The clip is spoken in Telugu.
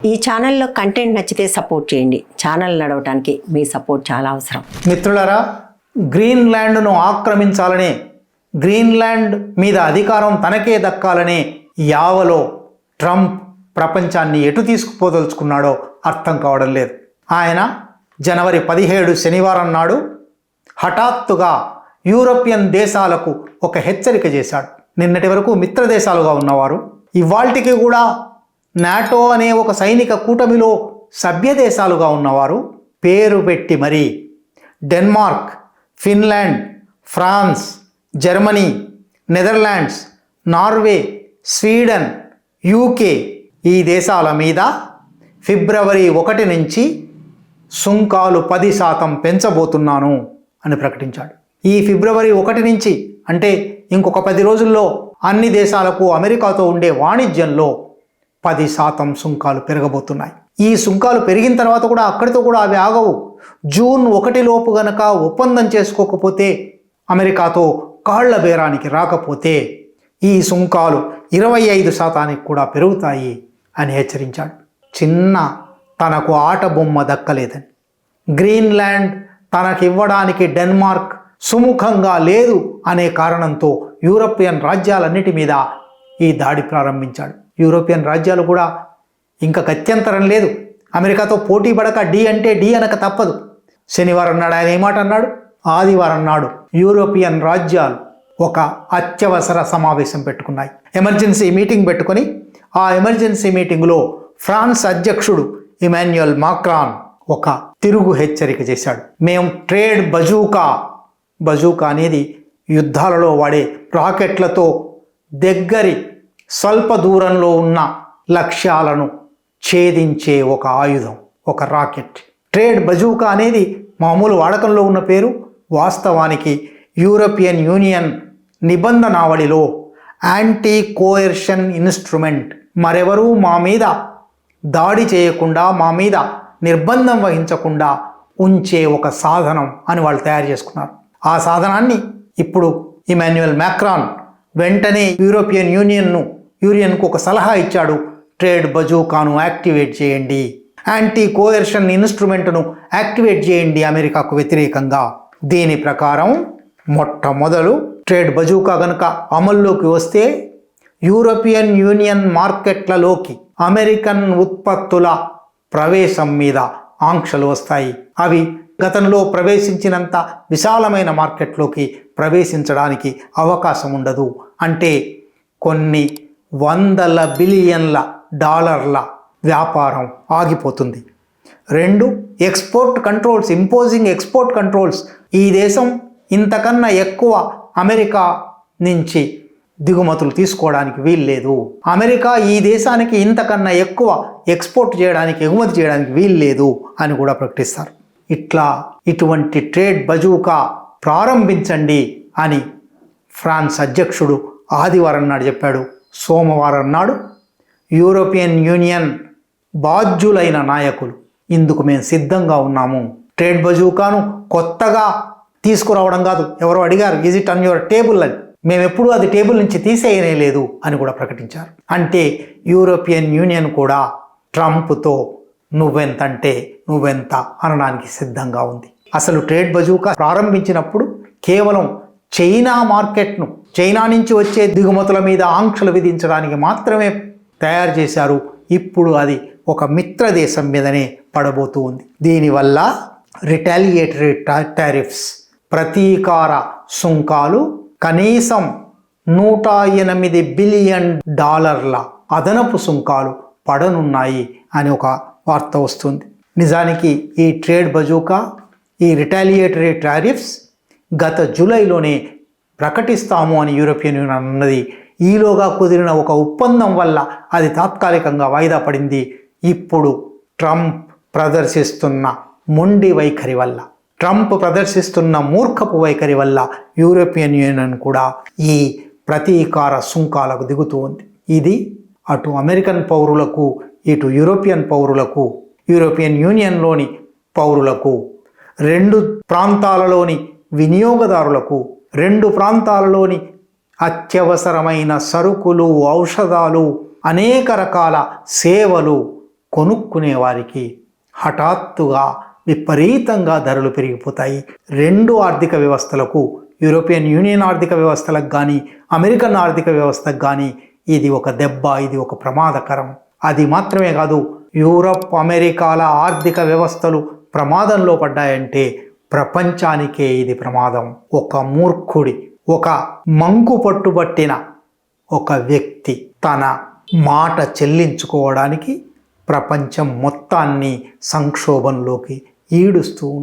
ఈ ఛానల్లో కంటెంట్ నచ్చితే సపోర్ట్ చేయండి. ఛానల్ నడవడానికి మీ సపోర్ట్ చాలా అవసరం. మిత్రులారా, గ్రీన్లాండ్ను ఆక్రమించాలనే, గ్రీన్లాండ్ మీద అధికారం తనకే దక్కాలనే యావలో ట్రంప్ ప్రపంచాన్ని ఎటు తీసుకుపోదలుచుకున్నాడో అర్థం కావడం లేదు. ఆయన జనవరి 17 శనివారం నాడు హఠాత్తుగా యూరోపియన్ దేశాలకు ఒక హెచ్చరిక చేశాడు. నిన్నటి వరకు మిత్ర దేశాలుగా ఉన్నవారు ఇవాల్టికి కూడా నాటో అనే ఒక సైనిక కూటమిలో సభ్య దేశాలుగా ఉన్నవారు పేరు పెట్టి మరీ Denmark, Finland, France, Germany, Netherlands, Norway, Sweden, UK ఈ దేశాల మీద ఫిబ్రవరి 1 నుంచి సుంకాలు 10% పెంచబోతున్నాను అని ప్రకటించాడు. ఈ ఫిబ్రవరి 1 నుంచి అంటే ఇంకొక 10 రోజుల్లో అన్ని దేశాలకు అమెరికాతో ఉండే వాణిజ్యంలో 10% సుంకాలు పెరగబోతున్నాయి. ఈ సుంకాలు పెరిగిన తర్వాత కూడా అక్కడితో కూడా అవి ఆగవు. జూన్ 1 లోపు గనక ఒప్పందం చేసుకోకపోతే, అమెరికాతో కాళ్ల బేరానికి రాకపోతే ఈ సుంకాలు 25% కూడా పెరుగుతాయి అని హెచ్చరించాడు. చిన్న తనకు ఆట బొమ్మ దక్కలేదని, గ్రీన్లాండ్ తనకివ్వడానికి డెన్మార్క్ సుముఖంగా లేదు అనే కారణంతో యూరోపియన్ రాజ్యాలన్నిటి మీద ఈ దాడి ప్రారంభించాడు. యూరోపియన్ రాజ్యాలు కూడా ఇంకా గత్యంతరం లేదు, అమెరికాతో పోటీ పడక డి అంటే డి అనక తప్పదు. శనివారం నాడు ఆయన ఏమాట అన్నాడు, ఆదివారం నాడు యూరోపియన్ రాజ్యాలు ఒక అత్యవసర సమావేశం పెట్టుకున్నాయి, ఎమర్జెన్సీ మీటింగ్ పెట్టుకొని ఆ ఎమర్జెన్సీ మీటింగ్లో ఫ్రాన్స్ అధ్యక్షుడు ఇమాన్యుయల్ మాక్రాన్ ఒక తిరుగు హెచ్చరిక చేశాడు. మేము ట్రేడ్ బజూకా అనేది యుద్ధాలలో వాడే రాకెట్లతో దగ్గరి స్వల్ప దూరంలో ఉన్న లక్ష్యాలను ఛేదించే ఒక ఆయుధం, ఒక రాకెట్. ట్రేడ్ బజూకా అనేది మామూలు వాడకంలో ఉన్న పేరు. వాస్తవానికి యూరోపియన్ యూనియన్ నిబంధనావళిలో యాంటీ కోయర్షన్ ఇన్స్ట్రుమెంట్, మరెవరూ మా మీద దాడి చేయకుండా, మా మీద నిర్బంధం వహించకుండా ఉంచే ఒక సాధనం అని వాళ్ళు తయారు చేసుకున్నారు. ఆ సాధనాన్ని ఇప్పుడు ఇమాన్యుయల్ మాక్రాన్ వెంటనే యూరోపియన్ యూనియన్కు ఒక సలహా ఇచ్చాడు. ట్రేడ్ బజూకాను యాక్టివేట్ చేయండి, యాంటీ కోయర్షన్ ఇన్స్ట్రుమెంట్ను యాక్టివేట్ చేయండి అమెరికాకు వ్యతిరేకంగా. దీని ప్రకారం మొట్టమొదలు ట్రేడ్ బజూకా గనుక అమల్లోకి వస్తే యూరోపియన్ యూనియన్ మార్కెట్లలోకి అమెరికన్ ఉత్పత్తుల ప్రవేశం మీద ఆంక్షలు వస్తాయి. అవి గతంలో ప్రవేశించినంత విశాలమైన మార్కెట్లోకి ప్రవేశించడానికి అవకాశం ఉండదు. అంటే కొన్ని $100 బిలియన్ల వ్యాపారం ఆగిపోతుంది. 2, export controls, imposing export controls. ఈ దేశం ఇంతకన్నా ఎక్కువ అమెరికా నుంచి దిగుమతులు తీసుకోవడానికి వీల్లేదు, అమెరికా ఈ దేశానికి ఇంతకన్నా ఎక్కువ ఎక్స్పోర్ట్ చేయడానికి, ఎగుమతి చేయడానికి వీల్లేదు అని కూడా ప్రకటిస్తారు. ఇటువంటి ట్రేడ్ బజూకా ప్రారంభించండి అని ఫ్రాన్స్ అధ్యక్షుడు ఆదివారం నాడు చెప్పాడు. సోమవారం నాడు యూరోపియన్ యూనియన్ బాధ్యులైన నాయకులు ఇందుకు మేము సిద్ధంగా ఉన్నాము, ట్రేడ్ బజూకాను కొత్తగా తీసుకురావడం కాదు, ఎవరో అడిగారు is it on your table అని, మేమెప్పుడూ అది టేబుల్ నుంచి తీసేయనే లేదు అని కూడా ప్రకటించారు. అంటే యూరోపియన్ యూనియన్ కూడా ట్రంప్తో నువ్వెంతంటే నువ్వెంత అనడానికి సిద్ధంగా ఉంది. అసలు ట్రేడ్ బజూకా ప్రారంభించినప్పుడు కేవలం చైనా మార్కెట్ను, చైనా నుంచి వచ్చే దిగుమతుల మీద ఆంక్షలు విధించడానికి మాత్రమే తయారు చేశారు. ఇప్పుడు అది ఒక మిత్ర దేశం మీదనే పడబోతూ ఉంది. దీనివల్ల రిటాలియేటరీ టారిఫ్స్, ప్రతీకార సుంకాలు కనీసం $108 బిలియన్ అదనపు సుంకాలు పడనున్నాయి అని ఒక వార్త వస్తుంది. నిజానికి ఈ ట్రేడ్ బజూకా, ఈ రిటాలియేటరీ టారిఫ్స్ గత జూలైలోనే ప్రకటిస్తాము అని యూరోపియన్ యూనియన్ అన్నది. ఈలోగా కుదిరిన ఒక ఒప్పందం వల్ల అది తాత్కాలికంగా వాయిదా పడింది. ఇప్పుడు ట్రంప్ ప్రదర్శిస్తున్న మొండి వైఖరి వల్ల, ట్రంప్ ప్రదర్శిస్తున్న మూర్ఖపు వైఖరి వల్ల యూరోపియన్ యూనియన్ కూడా ఈ ప్రతీకార సుంకాలకు దిగుతూ ఉంది. ఇది అటు అమెరికన్ పౌరులకు, ఇటు యూరోపియన్ పౌరులకు, యూరోపియన్ యూనియన్లోని పౌరులకు, 2 ప్రాంతాలలోని వినియోగదారులకు, 2 ప్రాంతాలలోని అత్యవసరమైన సరుకులు, ఔషధాలు, అనేక రకాల సేవలు కొనుక్కునే వారికి హఠాత్తుగా విపరీతంగా ధరలు పెరిగిపోతాయి. రెండు ఆర్థిక వ్యవస్థలకు, యూరోపియన్ యూనియన్ ఆర్థిక వ్యవస్థలకు కానీ అమెరికన్ ఆర్థిక వ్యవస్థకు కానీ ఇది ఒక దెబ్బ, ఇది ఒక ప్రమాదకరం. అది మాత్రమే కాదు, యూరప్ అమెరికాల ఆర్థిక వ్యవస్థలు ప్రమాదంలో పడ్డాయంటే ప్రపంచానికే ఇది ప్రమాదం. ఒక మూర్ఖుడి, ఒక మంకు పట్టుబట్టిన ఒక వ్యక్తి తన మాట చెల్లించుకోవడానికి ప్రపంచం మొత్తాన్ని సంక్షోభంలోకి ఈడుస్తూ